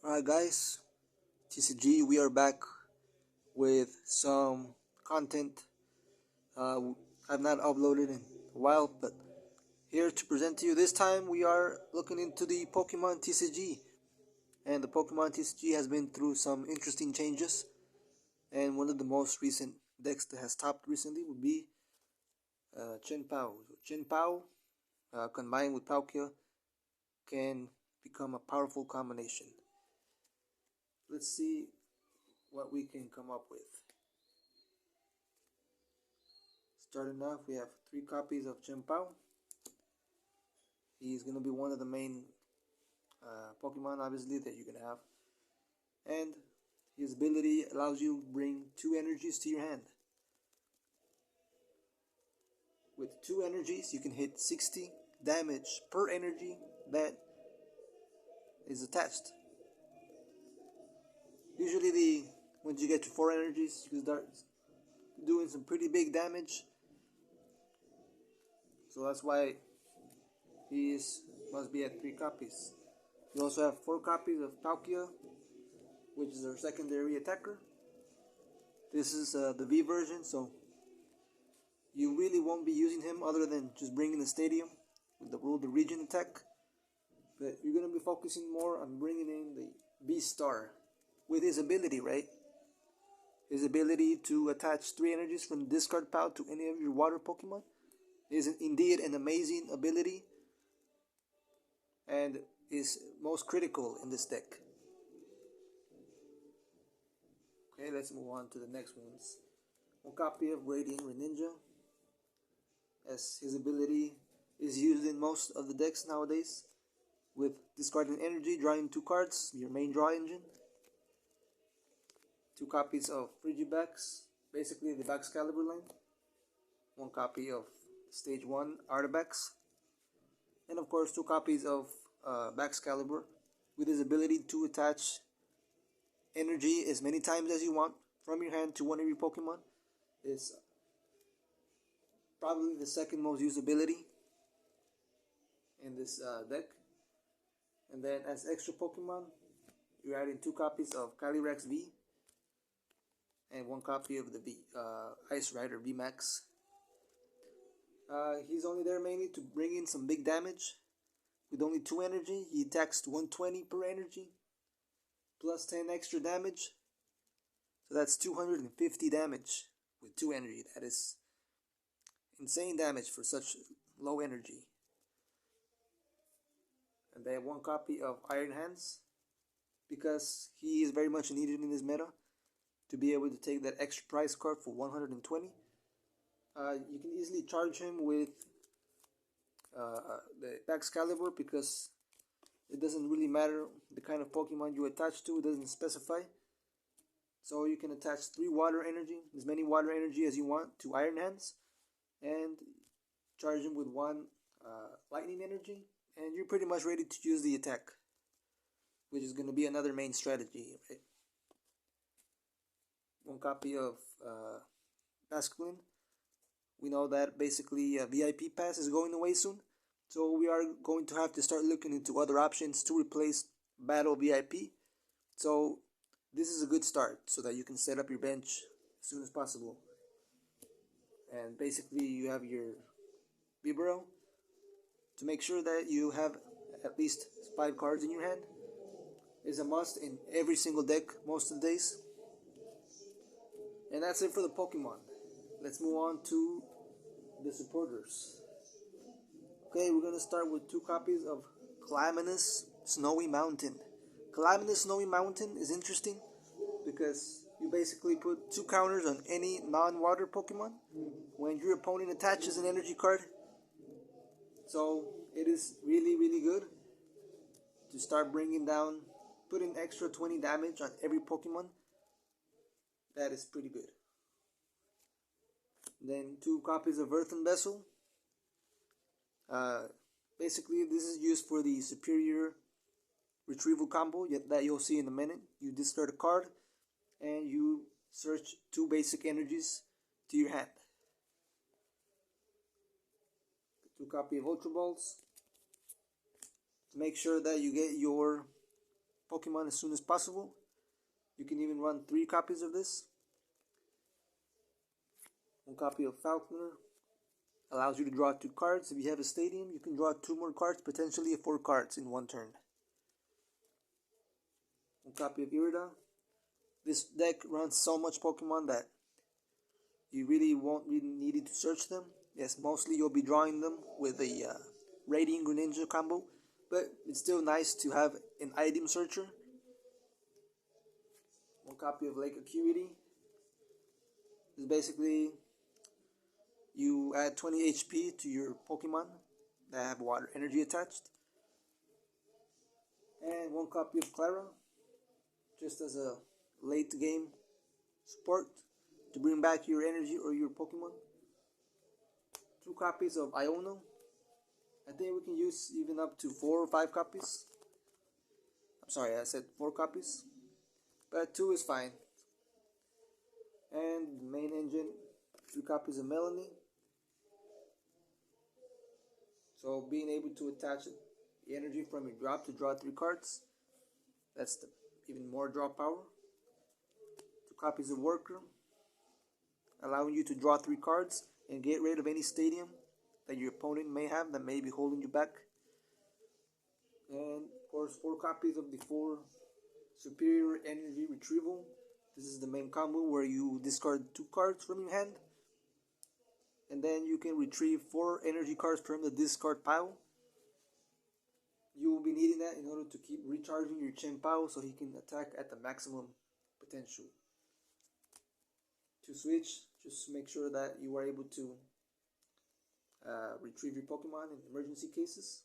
Alright guys, TCG, we are back with some content I've not uploaded in a while, but here to present to you. This time we are looking into the Pokemon TCG, and the Pokemon TCG has been through some interesting changes, and one of the most recent decks that has topped recently would be Chien-Pao. Chien-Pao combined with Palkia can become a powerful combination. Let's see what we can come up with. Starting off, we have 3 copies of Chien-Pao. He's going to be one of the main Pokemon, obviously, that you can have. And his ability allows you to bring 2 energies to your hand. With 2 energies, you can hit 60 damage per energy that is attached. Usually, once you get to 4 energies, you can start doing some pretty big damage. So that's why he must be at 3 copies. You also have 4 copies of Palkia, which is our secondary attacker. This is the V version, so you really won't be using him other than just bringing the stadium with the rule the region attack. But you're going to be focusing more on bringing in the B-Star with his ability, right? His ability to attach 3 energies from the discard pile to any of your water Pokemon is indeed an amazing ability and is most critical in this deck. Okay, let's move on to the next ones. 1 copy of Radiant Greninja, as his ability is used in most of the decks nowadays, with discarding energy, drawing 2 cards, your main draw engine. 2 copies of Frigibax, basically the Baxcalibur line. 1 copy of Stage 1 Artifacts. And of course 2 copies of Baxcalibur, with his ability to attach energy as many times as you want from your hand to one of your Pokemon. Is probably the second most used ability in this deck. And then as extra Pokemon, you're adding 2 copies of Calyrex V and 1 copy of the Ice Rider VMAX. He's only there mainly to bring in some big damage. With only 2 energy, he attacks 120 per energy, plus 10 extra damage. So that's 250 damage with 2 energy. That is insane damage for such low energy. And then 1 copy of Iron Hands, because he is very much needed in this meta to be able to take that extra price card for 120. You can easily charge him with the Excalibur, because it doesn't really matter the kind of Pokemon you attach to, it doesn't specify. So you can attach 3 water energy, as many water energy as you want, to Iron Hands, and charge him with 1 lightning energy, and you're pretty much ready to use the attack, which is going to be another main strategy, right? 1 copy of Basculin. We know that basically VIP Pass is going away soon, so we are going to have to start looking into other options to replace Battle VIP. So this is a good start so that you can set up your bench as soon as possible. And basically you have your Bibarel to make sure that you have at least 5 cards in your hand. Is a must in every single deck most of the days. And that's it for the Pokemon. Let's move on to the supporters. Okay, we're going to start with 2 copies of Calaminous Snowy Mountain. Calaminous Snowy Mountain is interesting because you basically put 2 counters on any non-water Pokemon when your opponent attaches an energy card. So it is really, really good to start bringing down, putting extra 20 damage on every Pokemon. That is pretty good. Then 2 copies of Earthen Vessel. Basically, this is used for the superior retrieval combo that you'll see in a minute. You discard a card and you search 2 basic energies to your hand. 2 copies of Ultra Balls. Make sure that you get your Pokemon as soon as possible. You can even run 3 copies of this. 1 copy of Falconer allows you to draw 2 cards. If you have a stadium, you can draw 2 more cards, potentially 4 cards in 1 turn. 1 copy of Irida. This deck runs so much Pokemon that you really won't really need to search them. Yes, mostly you'll be drawing them with the Radiant Greninja combo, but it's still nice to have an item searcher. 1 copy of Lake Acuity. This basically, you add 20 HP to your Pokemon that have water energy attached. And 1 copy of Clara, just as a late game support to bring back your energy or your Pokemon. 2 copies of Iono. I think we can use even up to 4 or 5 copies. I'm sorry, I said 4 copies, but 2 is fine. And the main engine, 3 copies of Melanie. So being able to attach the energy from your drop to draw 3 cards, that's the even more draw power. 2 copies of Worker, allowing you to draw 3 cards and get rid of any stadium that your opponent may have that may be holding you back. And of course 4 copies of the 4 Superior Energy Retrieval. This is the main combo where you discard 2 cards from your hand, and then you can retrieve 4 energy cards from the discard pile. You will be needing that in order to keep recharging your Chien-Pao so he can attack at the maximum potential. To switch, just make sure that you are able to retrieve your Pokemon in emergency cases.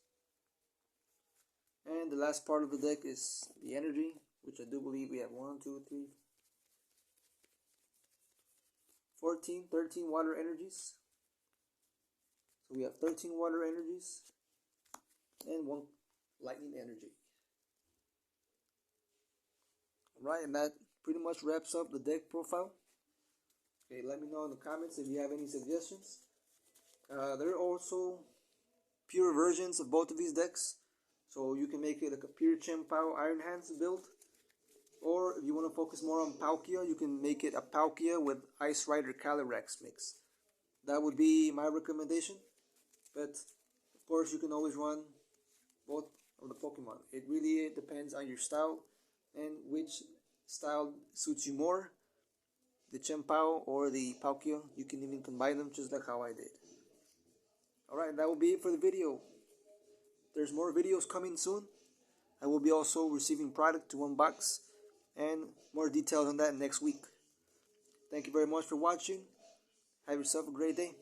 And the last part of the deck is the energy, which I do believe we have 1, 2, 3, 14, 13 water energies. So we have 13 water energies and 1 lightning energy. Alright, and that pretty much wraps up the deck profile. Okay, let me know in the comments if you have any suggestions. There are also pure versions of both of these decks, so you can make it like a pure Chien-Pao Iron Hands build, or if you want to focus more on Palkia, you can make it a Palkia with Ice Rider Calyrex mix. That would be my recommendation, but of course you can always run both of the Pokemon. It really depends on your style and which style suits you more, the Chien-Pao or the Palkia. You can even combine them just like how I did. Alright, that will be it for the video. There's more videos coming soon. I will be also receiving product to unbox, and more details on that next week. Thank you very much for watching. Have yourself a great day.